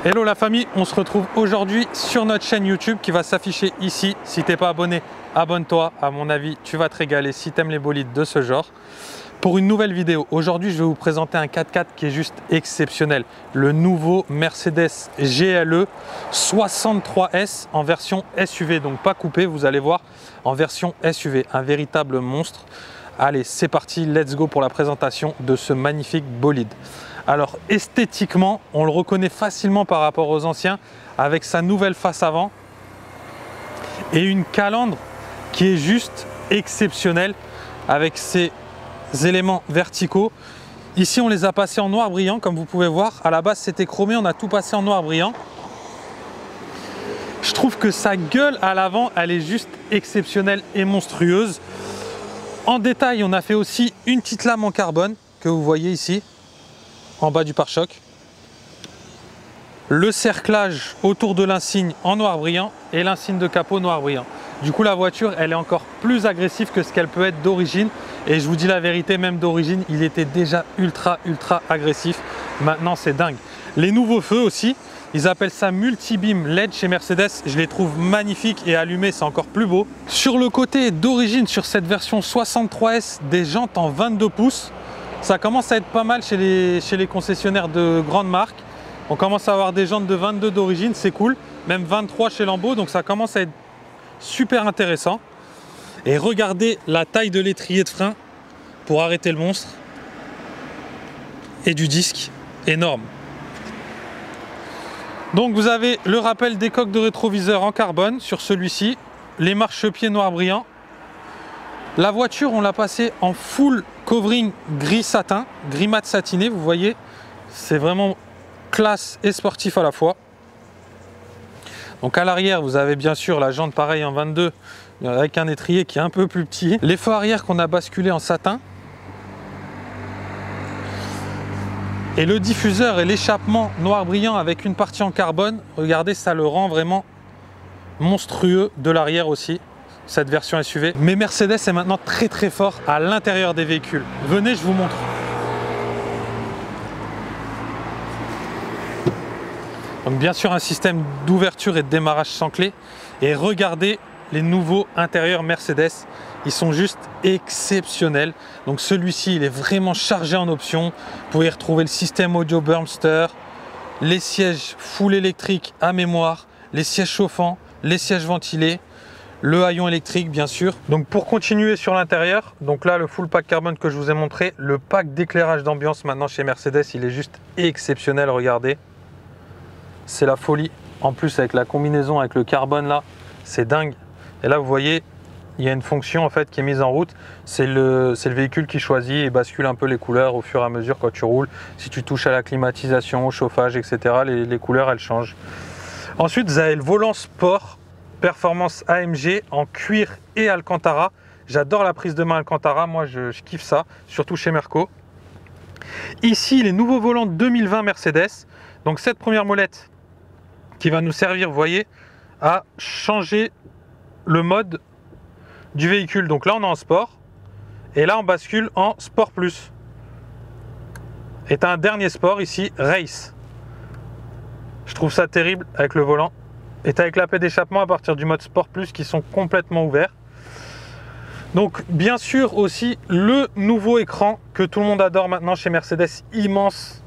Hello la famille, on se retrouve aujourd'hui sur notre chaîne YouTube qui va s'afficher ici. Si t'es pas abonné, abonne-toi. À mon avis, tu vas te régaler si t'aimes les bolides de ce genre. Pour une nouvelle vidéo, aujourd'hui je vais vous présenter un 4x4 qui est juste exceptionnel. Le nouveau Mercedes GLE 63S en version SUV, donc pas coupé, vous allez voir, en version SUV, un véritable monstre. Allez, c'est parti, let's go pour la présentation de ce magnifique bolide. Alors esthétiquement, on le reconnaît facilement par rapport aux anciens avec sa nouvelle face avant et une calandre qui est juste exceptionnelle avec ses éléments verticaux. Ici, on les a passés en noir brillant, comme vous pouvez voir. À la base, c'était chromé, on a tout passé en noir brillant. Je trouve que sa gueule à l'avant, elle est juste exceptionnelle et monstrueuse. En détail, on a fait aussi une petite lame en carbone que vous voyez ici, en bas du pare-choc. Le cerclage autour de l'insigne en noir brillant et l'insigne de capot noir brillant. Du coup, la voiture, elle est encore plus agressive que ce qu'elle peut être d'origine. Et je vous dis la vérité, même d'origine, il était déjà ultra agressif. Maintenant, c'est dingue. Les nouveaux feux aussi, ils appellent ça multi-beam LED chez Mercedes. Je les trouve magnifiques et allumés, c'est encore plus beau. Sur le côté d'origine, sur cette version 63S, des jantes en 22 pouces. Ça commence à être pas mal chez les concessionnaires de grandes marques. On commence à avoir des jantes de 22 d'origine, c'est cool. Même 23 chez Lambo, donc ça commence à être super intéressant. Et regardez la taille de l'étrier de frein pour arrêter le monstre. Et du disque énorme. Donc vous avez le rappel des coques de rétroviseur en carbone sur celui-ci. Les marchepieds noir brillant. La voiture, on l'a passée en full covering gris satin, gris mat satiné, vous voyez. C'est vraiment classe et sportif à la fois. Donc à l'arrière, vous avez bien sûr la jante pareil en 22 avec un étrier qui est un peu plus petit. Les feux arrière qu'on a basculé en satin. Et le diffuseur et l'échappement noir brillant avec une partie en carbone. Regardez, ça le rend vraiment monstrueux de l'arrière aussi, cette version SUV. Mais Mercedes est maintenant très fort à l'intérieur des véhicules. Venez, je vous montre. Donc bien sûr un système d'ouverture et de démarrage sans clé. Et regardez les nouveaux intérieurs Mercedes. Ils sont juste exceptionnels. Donc celui-ci, il est vraiment chargé en options. Vous pouvez retrouver le système audio Burmster, les sièges full électriques à mémoire, les sièges chauffants, les sièges ventilés, le haillon électrique bien sûr. Donc pour continuer sur l'intérieur, donc là le full pack carbone que je vous ai montré, le pack d'éclairage d'ambiance maintenant chez Mercedes, il est juste exceptionnel, regardez. C'est la folie. En plus avec la combinaison avec le carbone là, c'est dingue. Et là vous voyez, il y a une fonction en fait qui est mise en route. C'est le véhicule qui choisit et bascule un peu les couleurs au fur et à mesure quand tu roules. Si tu touches à la climatisation, au chauffage, etc., les couleurs elles changent. Ensuite vous avez le volant sport performance AMG en cuir et Alcantara. J'adore la prise de main Alcantara, moi je kiffe ça, surtout chez Merco. Ici les nouveaux volants 2020 Mercedes. Donc cette première molette qui va nous servir, vous voyez, à changer le mode du véhicule. Donc là on est en sport et là on bascule en sport plus. Et tu as un dernier sport ici, race. Je trouve ça terrible avec le volant. Et tu as avec la paix d'échappement à partir du mode sport plus qui sont complètement ouverts. Donc bien sûr aussi le nouveau écran que tout le monde adore maintenant chez Mercedes, immense.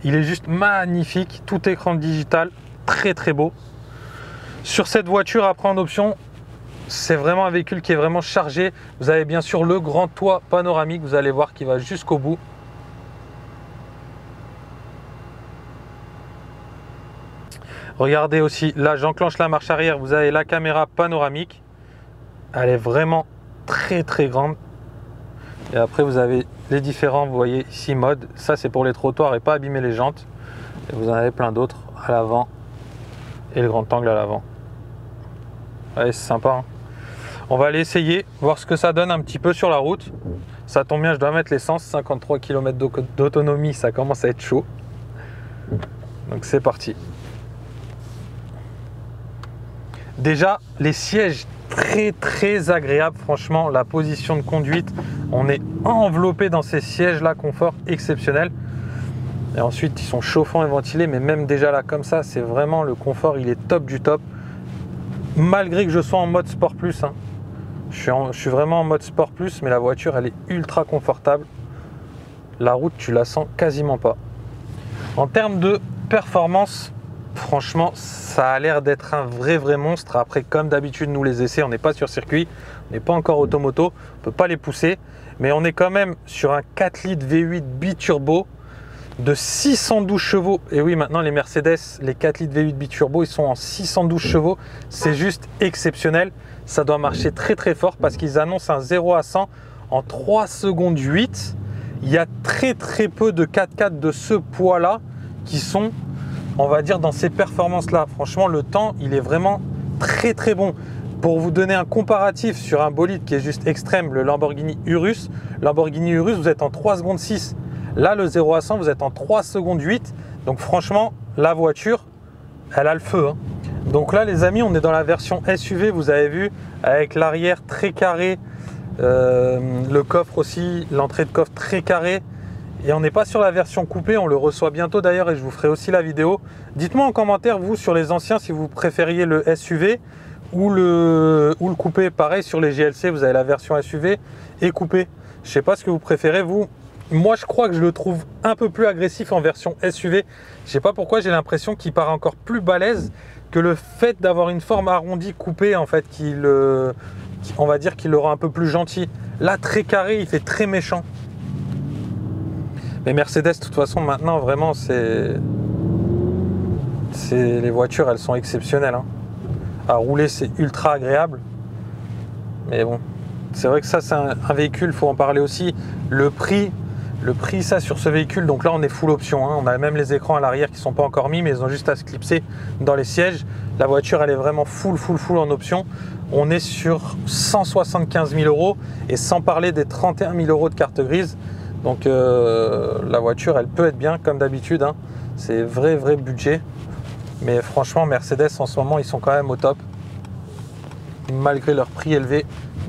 Il est juste magnifique, tout écran digital, très beau. Sur cette voiture, après en option, c'est vraiment un véhicule qui est vraiment chargé. Vous avez bien sûr le grand toit panoramique, vous allez voir qui va jusqu'au bout. Regardez aussi, là j'enclenche la marche arrière, vous avez la caméra panoramique. Elle est vraiment très grande. Et après vous avez les différents, vous voyez ici mode. Ça c'est pour les trottoirs et pas abîmer les jantes. Et vous en avez plein d'autres à l'avant. Et le grand angle à l'avant. Ouais, c'est sympa. Hein. On va aller essayer, voir ce que ça donne un petit peu sur la route. Ça tombe bien, je dois mettre l'essence. 53 km d'autonomie, ça commence à être chaud. Donc c'est parti. Déjà, les sièges très agréables. Franchement, la position de conduite, on est enveloppé dans ces sièges là, confort exceptionnel. Et ensuite, ils sont chauffants et ventilés, mais même déjà là, comme ça, c'est vraiment le confort, il est top du top. Malgré que je sois en mode Sport Plus, hein. Je suis vraiment en mode Sport Plus, mais la voiture, elle est ultra confortable. La route, tu la sens quasiment pas. En termes de performance, franchement, ça a l'air d'être un vrai monstre. Après, comme d'habitude, nous les essais, on n'est pas sur circuit, on n'est pas encore automoto, on ne peut pas les pousser, mais on est quand même sur un 4 litres V8 biturbo de 612 chevaux. Et oui, maintenant les Mercedes, les 4 litres V8 biturbo, ils sont en 612 chevaux. C'est juste exceptionnel. Ça doit marcher très fort parce qu'ils annoncent un 0 à 100 en 3 secondes 8. Il y a très peu de 4x4 de ce poids-là qui sont, on va dire, dans ces performances-là. Franchement, le temps, il est vraiment très bon. Pour vous donner un comparatif sur un bolide qui est juste extrême, le Lamborghini Urus. Lamborghini Urus, vous êtes en 3 secondes 6. Là, le 0 à 100, vous êtes en 3 secondes 8. Donc franchement, la voiture, elle a le feu, hein. Donc là, les amis, on est dans la version SUV, vous avez vu, avec l'arrière très carré, le coffre aussi, l'entrée de coffre très carrée. Et on n'est pas sur la version coupée, on le reçoit bientôt d'ailleurs et je vous ferai aussi la vidéo. Dites-moi en commentaire, vous, sur les anciens, si vous préfériez le SUV ou le coupé. Pareil, sur les GLC, vous avez la version SUV et coupé. Je ne sais pas ce que vous préférez, vous. Moi, je crois que je le trouve un peu plus agressif en version SUV. Je ne sais pas pourquoi, j'ai l'impression qu'il paraît encore plus balèze que le fait d'avoir une forme arrondie coupée, en fait, on va dire qu'il le rend un peu plus gentil. Là, très carré, il fait très méchant. Mais Mercedes, de toute façon, maintenant, vraiment, les voitures, elles sont exceptionnelles, hein. À rouler, c'est ultra agréable. Mais bon, c'est vrai que ça, c'est un véhicule, il faut en parler aussi. Le prix, ça, sur ce véhicule, donc là, on est full option, hein. On a même les écrans à l'arrière qui ne sont pas encore mis, mais ils ont juste à se clipser dans les sièges. La voiture, elle est vraiment full en option. On est sur 175 000 € et sans parler des 31 000 € de carte grise. Donc la voiture, elle peut être bien comme d'habitude, hein. C'est vrai budget. Mais franchement, Mercedes en ce moment, ils sont quand même au top. Malgré leur prix élevé.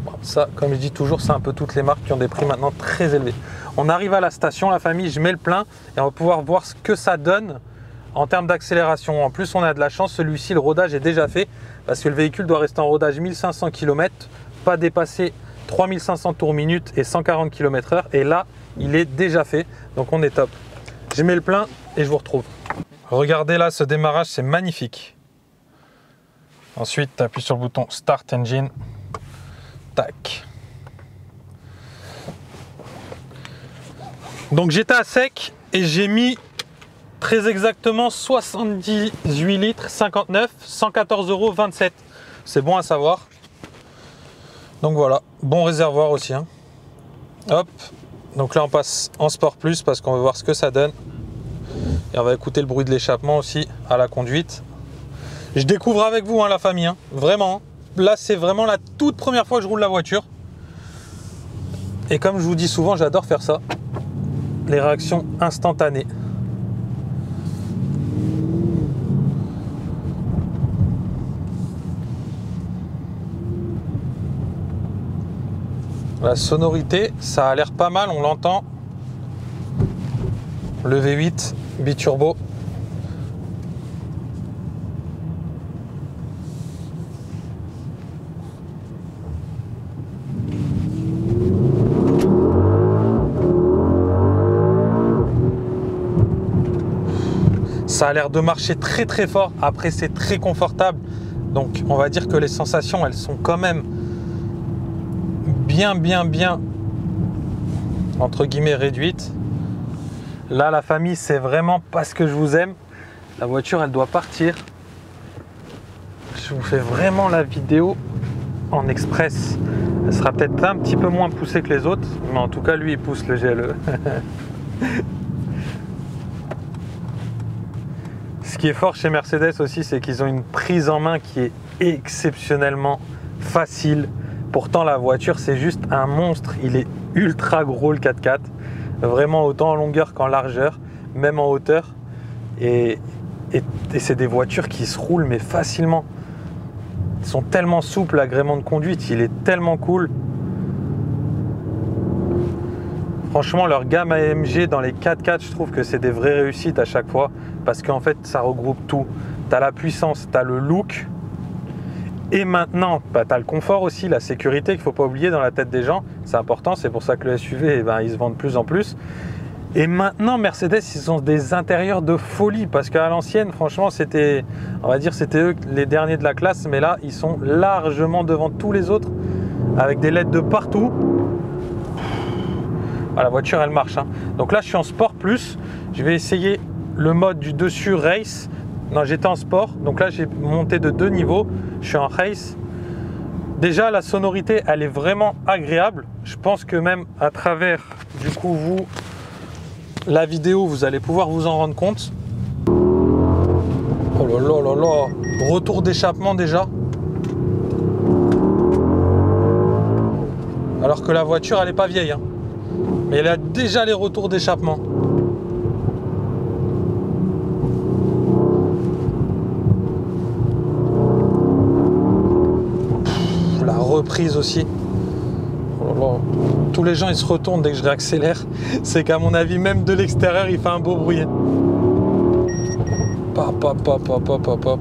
Bon, ça, comme je dis toujours, c'est un peu toutes les marques qui ont des prix maintenant très élevés. On arrive à la station, la famille, je mets le plein et on va pouvoir voir ce que ça donne en termes d'accélération. En plus, on a de la chance, celui-ci, le rodage est déjà fait parce que le véhicule doit rester en rodage 1500 km, pas dépasser 3500 tours minute et 140 km/h. Et là, il est déjà fait, donc on est top. Je mets le plein et je vous retrouve. Regardez là, ce démarrage, c'est magnifique. Ensuite, tu appuies sur le bouton Start Engine. Tac. Donc j'étais à sec et j'ai mis très exactement 78 litres 59, 114,27 €. C'est bon à savoir. Donc voilà, bon réservoir aussi, hein. Hop. Donc là, on passe en Sport Plus parce qu'on veut voir ce que ça donne. Et on va écouter le bruit de l'échappement aussi à la conduite. Je découvre avec vous, hein, la famille, hein, vraiment. Là, c'est vraiment la toute première fois que je roule la voiture. Et comme je vous dis souvent, j'adore faire ça. Les réactions instantanées. La sonorité, ça a l'air pas mal, on l'entend. Le V8 biturbo. Ça a l'air de marcher très fort. Après, c'est très confortable. Donc, on va dire que les sensations, elles sont quand même bien entre guillemets réduites. Là, la famille, c'est vraiment parce que je vous aime. La voiture, elle doit partir. Je vous fais vraiment la vidéo en express. Elle sera peut-être un petit peu moins poussée que les autres, mais en tout cas, lui, il pousse le GLE. Ce qui est fort chez Mercedes aussi, c'est qu'ils ont une prise en main qui est exceptionnellement facile. Pourtant, la voiture, c'est juste un monstre. Il est ultra gros, le 4x4. Vraiment autant en longueur qu'en largeur, même en hauteur. Et c'est des voitures qui se roulent mais facilement. Ils sont tellement souples, l'agrément de conduite, il est tellement cool. Franchement, leur gamme AMG dans les 4x4, je trouve que c'est des vraies réussites à chaque fois parce qu'en fait, ça regroupe tout. Tu as la puissance, tu as le look et maintenant, bah, tu as le confort aussi, la sécurité qu'il ne faut pas oublier dans la tête des gens. C'est important, c'est pour ça que le SUV, il se vend de plus en plus. Et maintenant, Mercedes, ils ont des intérieurs de folie parce qu'à l'ancienne, franchement, c'était, on va dire, c'était eux les derniers de la classe, mais là, ils sont largement devant tous les autres avec des LED de partout. Ah, la voiture, elle marche, hein. Donc là, je suis en Sport Plus. Je vais essayer le mode du dessus Race. Non, j'étais en Sport. Donc là, j'ai monté de 2 niveaux. Je suis en Race. Déjà, la sonorité, elle est vraiment agréable. Je pense que même à travers, du coup, la vidéo, vous allez pouvoir vous en rendre compte. Oh là là là là. Retour d'échappement déjà. Alors que la voiture, elle n'est pas vieille, hein. Mais elle a déjà les retours d'échappement. La reprise aussi. Oh là là. Tous les gens ils se retournent dès que je réaccélère. C'est qu'à mon avis, même de l'extérieur, il fait un beau bruit. Pop, pop, pop, pop, pop, pop, pop.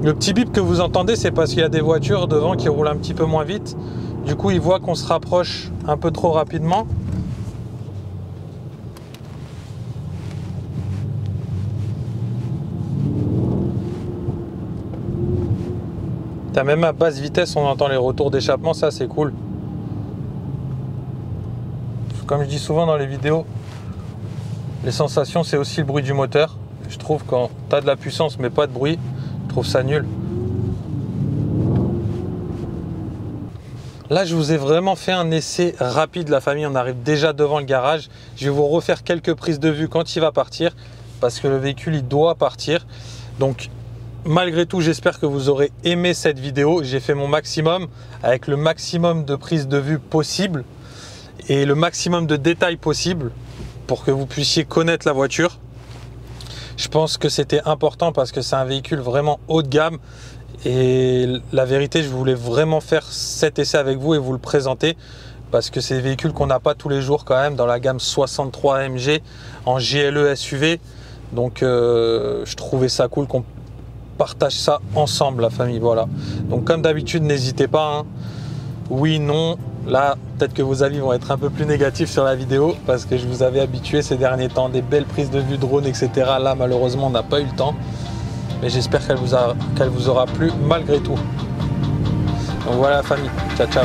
Le petit bip que vous entendez, c'est parce qu'il y a des voitures devant qui roulent un petit peu moins vite. Du coup, ils voient qu'on se rapproche un peu trop rapidement. Même à basse vitesse, on entend les retours d'échappement, ça c'est cool. Comme je dis souvent dans les vidéos, les sensations c'est aussi le bruit du moteur. Je trouve quand tu as de la puissance mais pas de bruit, je trouve ça nul. Là, je vous ai vraiment fait un essai rapide, la famille. On arrive déjà devant le garage. Je vais vous refaire quelques prises de vue quand il va partir parce que le véhicule, il doit partir. Donc, malgré tout, j'espère que vous aurez aimé cette vidéo. J'ai fait mon maximum avec le maximum de prises de vue possible et le maximum de détails possible pour que vous puissiez connaître la voiture. Je pense que c'était important parce que c'est un véhicule vraiment haut de gamme. Et la vérité, je voulais vraiment faire cet essai avec vous et vous le présenter parce que c'est des véhicules qu'on n'a pas tous les jours quand même dans la gamme 63 AMG en GLE SUV. Donc je trouvais ça cool qu'on partage ça ensemble, la famille. Voilà. Donc comme d'habitude, n'hésitez pas, hein. Oui, non. Là, peut-être que vos avis vont être un peu plus négatifs sur la vidéo parce que je vous avais habitué ces derniers temps, des belles prises de vue drone, etc. Là, malheureusement, on n'a pas eu le temps. Mais j'espère qu'elle vous aura plu malgré tout. Donc voilà la famille, ciao ciao.